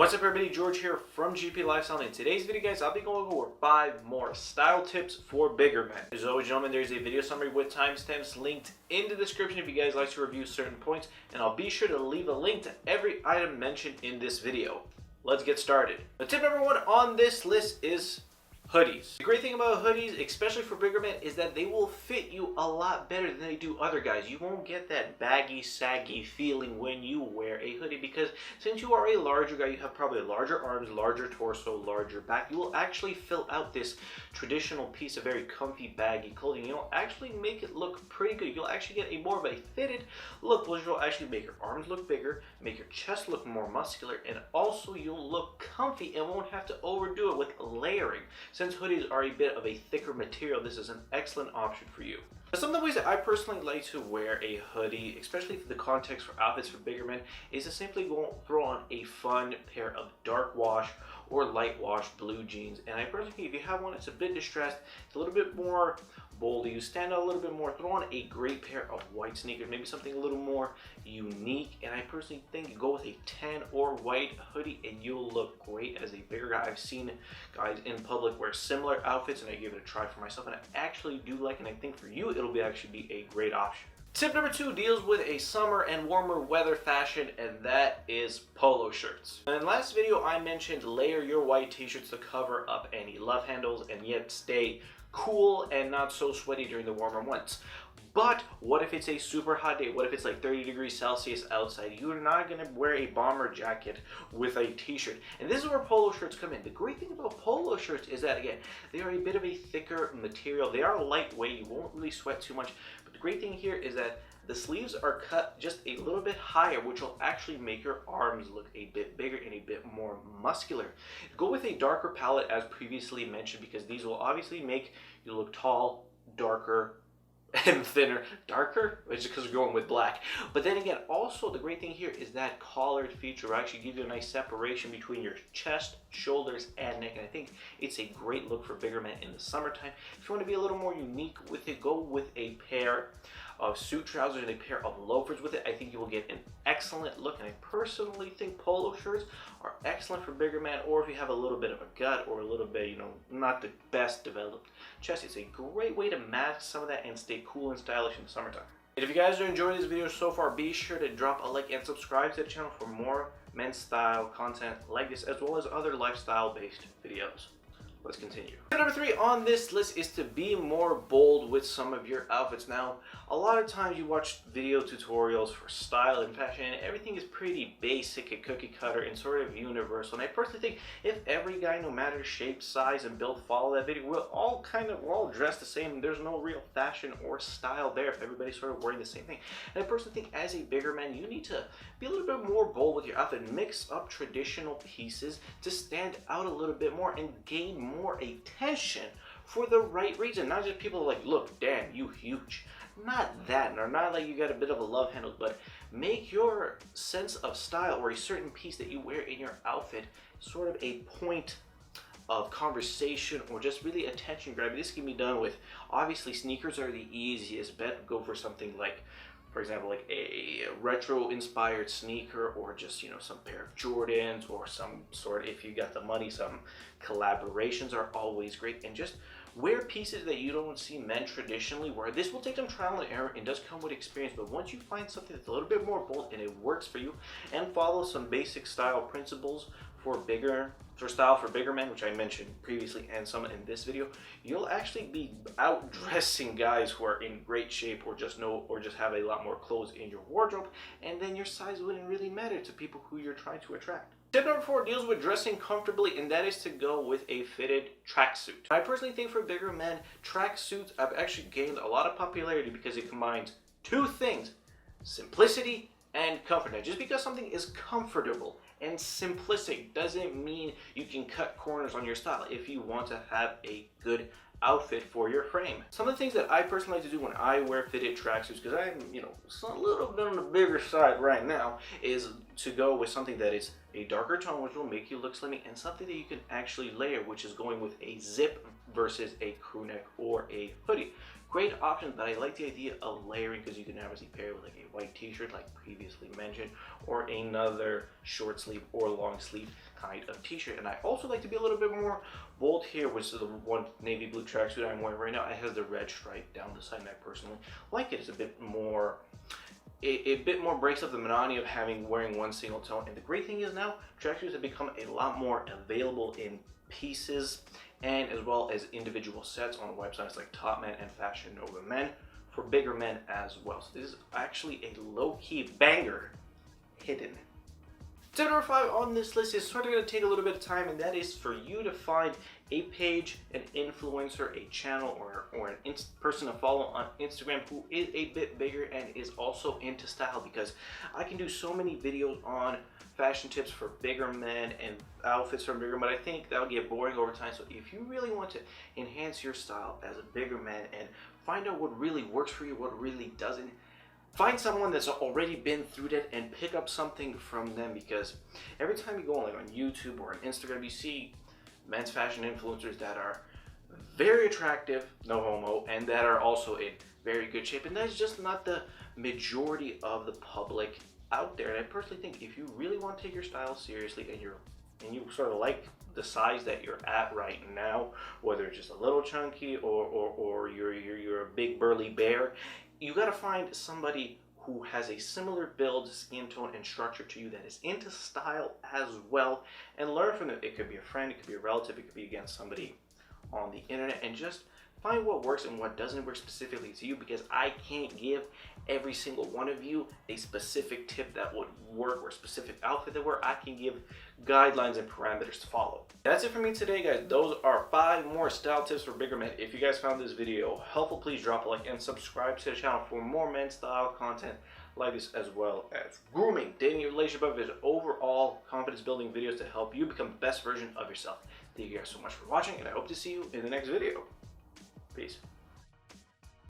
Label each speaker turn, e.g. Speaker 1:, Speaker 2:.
Speaker 1: What's up everybody, George here from GP Lifestyle. In today's video guys, I'll be going over 5 more style tips for bigger men. As always gentlemen, there's a video summary with timestamps linked in the description if you guys like to review certain points, and I'll be sure to leave a link to every item mentioned in this video. Let's get started. The tip number 1 on this list is hoodies. The great thing about hoodies, especially for bigger men, is that they will fit you a lot better than they do other guys. You won't get that baggy, saggy feeling when you wear a hoodie because since you are a larger guy, you have probably larger arms, larger torso, larger back. You will actually fill out this traditional piece of very comfy, baggy clothing. You'll actually make it look pretty good. You'll actually get a more of a fitted look, which will actually make your arms look bigger, make your chest look more muscular, and also you'll look comfy and won't have to overdo it with layering. Since hoodies are a bit of a thicker material, this is an excellent option for you. Now, some of the ways that I personally like to wear a hoodie, especially for the context for outfits for bigger men, is to simply go throw on a fun pair of dark wash or light wash blue jeans. And I personally think if you have one that's a bit distressed, it's a little bit more bold, you stand out a little bit more, throw on a great pair of white sneakers, maybe something a little more unique. And I personally think you go with a tan or white hoodie and you'll look great as a bigger guy. I've seen guys in public wear similar outfits and I give it a try for myself, and I actually do like it, and I think for you it'll actually be a great option. Tip number 2 deals with a summer and warmer weather fashion, and that is polo shirts. In the last video I mentioned layer your white t-shirts to cover up any love handles and yet stay cool and not so sweaty during the warmer months. But what if it's a super hot day? What if it's like 30 degrees Celsius outside? You're not going to wear a bomber jacket with a t-shirt. And this is where polo shirts come in. The great thing about polo shirts is that, again, they are a bit of a thicker material. They are lightweight. You won't really sweat too much. But the great thing here is that the sleeves are cut just a little bit higher, which will actually make your arms look a bit bigger and a bit more muscular. Go with a darker palette as previously mentioned, because these will obviously make you look tall, darker, and thinner. Darker, which is because we're going with black. But then again, also the great thing here is that collared feature will actually give you a nice separation between your chest, shoulders, and neck. And I think it's a great look for bigger men in the summertime. If you want to be a little more unique with it, go with a pair of suit trousers and a pair of loafers with it. I think you will get an excellent look, and I personally think polo shirts are excellent for bigger men, or if you have a little bit of a gut or a little bit, you know, not the best developed chest. It's a great way to match some of that and stay cool and stylish in the summertime. And if you guys are enjoying this video so far, be sure to drop a like and subscribe to the channel for more men's style content like this, as well as other lifestyle based videos. Let's continue. Tip number 3 on this list is to be more bold with some of your outfits. Now, a lot of times you watch video tutorials for style and fashion and everything is pretty basic and cookie cutter and sort of universal. And I personally think if every guy, no matter shape, size, and build, follow that video, we're all dressed the same. There's no real fashion or style there if everybody's sort of wearing the same thing. And I personally think as a bigger man, you need to be a little bit more bold with your outfit. Mix up traditional pieces to stand out a little bit more and gain more attention for the right reason. Not just people like, look, damn, you huge. Not that, or not like you got a bit of a love handle, but make your sense of style or a certain piece that you wear in your outfit sort of a point of conversation or just really attention grabbing. This can be done with, obviously sneakers are the easiest bet. Go for something like, for example, like a retro inspired sneaker, or just, you know, some pair of Jordans, or some sort, if you got the money, some collaborations are always great. And just wear pieces that you don't see men traditionally wear. This will take some trial and error and does come with experience, but once you find something that's a little bit more bold and it works for you, and follow some basic style principles for style for bigger men, which I mentioned previously and some in this video, you'll actually be outdressing guys who are in great shape or just have a lot more clothes in your wardrobe, and then your size wouldn't really matter to people who you're trying to attract. Tip number 4 deals with dressing comfortably, and that is to go with a fitted tracksuit. I personally think for bigger men, tracksuits have actually gained a lot of popularity because it combines 2 things: simplicity and comfort. Now, just because something is comfortable and simplistic doesn't mean you can cut corners on your style if you want to have a good outfit for your frame. Some of the things that I personally like to do when I wear fitted tracksuits, because I'm, you know, a little bit on the bigger side right now, is to go with something that is a darker tone, which will make you look slimming, and something that you can actually layer, which is going with a zip versus a crew neck or a hoodie. Great options, but I like the idea of layering because you can obviously pair it with like a white t-shirt like previously mentioned, or another short sleeve or long sleeve kind of t-shirt. And I also like to be a little bit more bold here, which is the one navy blue tracksuit I'm wearing right now. It has the red stripe down the side, and I personally like it. It's a bit more, a bit more breaks up the monotony of wearing one single tone. And the great thing is now tracksuits have become a lot more available in pieces and as well as individual sets on websites like Top Man and Fashion Nova Men for bigger men as well. So this is actually a low-key banger hidden. Tip number 5 on this list is sort of going to take a little bit of time, and that is for you to find a page, an influencer, a channel, or an person to follow on Instagram who is a bit bigger and is also into style, because I can do so many videos on fashion tips for bigger men and outfits for bigger men, but I think that'll get boring over time. So if you really want to enhance your style as a bigger man and find out what really works for you, what really doesn't, find someone that's already been through that and pick up something from them, because every time you go on YouTube or on Instagram, you see men's fashion influencers that are very attractive, no homo, and that are also in very good shape, and that's just not the majority of the public out there. And I personally think if you really want to take your style seriously and you sort of like the size that you're at right now, whether it's just a little chunky or you're a big burly bear, you got to find somebody who has a similar build, skin tone, and structure to you that is into style as well, and learn from them. It could be a friend, it could be a relative, it could be, again, somebody on the internet, and just find what works and what doesn't work specifically to you, because I can't give every single one of you a specific tip that would work or a specific outfit that would work. I can give guidelines and parameters to follow. That's it for me today, guys. Those are 5 more style tips for bigger men. If you guys found this video helpful, please drop a like and subscribe to the channel for more men's style content like this, as well as grooming, dating, relationship, and overall confidence building videos to help you become the best version of yourself. Thank you guys so much for watching, and I hope to see you in the next video. Peace.